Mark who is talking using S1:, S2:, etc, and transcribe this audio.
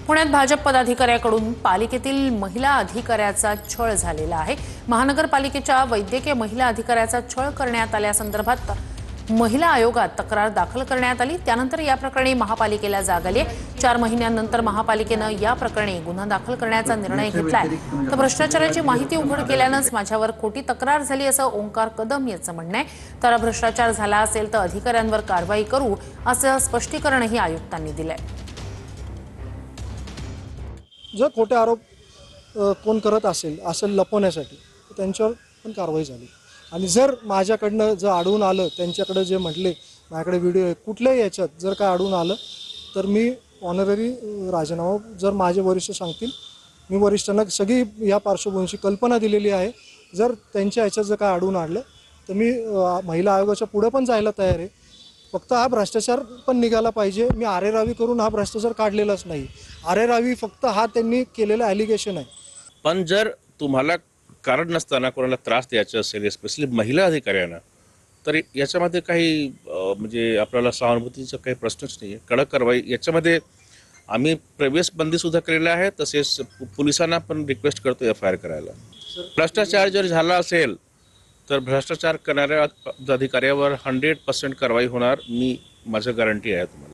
S1: पुण्यात भाजप पदाधिकाऱ्याकडून पालिकेतील महिला अधिकाऱ्याचा छळ झालेला आहे। महानगरपालिकेच्या वैद्यकीय महिला अधिकाऱ्याचा छळ करण्यात आल्यासंदर्भात महिला आयोगात तक्रार दाखल करण्यात आली। त्यानंतर या प्रकरणी महापालिकेला जाग आली आहे। 4 महिन्यांनंतर महापालिकेने या प्रकरणी गुन्हा दाखल करण्याचा निर्णय घेतलाय। तर भ्रष्टाचाराची माहिती उघड केल्यानंच माझ्यावर खोटी तक्रार झाली असं ओंकार कदम यांचं म्हणणं आहे। तर भ्रष्टाचार झाला असेल तर अधिकाऱ्यांवर कारवाई करू असं स्पष्टीकरणही आयुक्तांनी दिलंय।
S2: जर खोटे आरोप कोण करत असेल लपवण्यासाठी त्यांच्यावर पण कारवाई झाली। आणि जर माझ्याकडनं जर आढळून आलं, त्यांच्याकडे जे म्हटले माझ्याकडे व्हिडिओ आहे, कुठल्याही याच्यात जर काय आढळून आलं तर मी ऑनररी राजीनामा जर माझे वरिष्ठ सांगतील, मी वरिष्ठांना सगळी या पार्श्वभूमीची कल्पना दिलेली आहे। जर त्यांच्या याच्यात जर काय आढळून आलं तर मी महिला आयोगाच्या पुढे पण जायला तयार आहे। फक्त हा भ्रष्टाचार पण निघाला पाहिजे। मी आरेरावी करून हा भ्रष्टाचार काढलेलाच नाही। आरेरावी फक्त हा त्यांनी केलेला ॲलिगेशन आहे।
S3: पण जर तुम्हाला कारण नसताना कोणाला त्रास द्यायचा असेल, स्पेशली महिला अधिकाऱ्यांना, तर याच्यामध्ये काही म्हणजे आपल्याला सहानुभूतीचा काही प्रश्नच नाही आहे। कडक कारवाई याच्यामध्ये आम्ही प्रवेश बंदी सुद्धा केलेला आहे। तसेच पोलिसांना पण रिक्वेस्ट करतो FIR करायला। भ्रष्टाचार जर झाला असेल तर भ्रष्टाचार करणाऱ्या अधिकाऱ्यावर 100% कारवाई होणार, माझं गॅरंटी आहे तुम्हाला।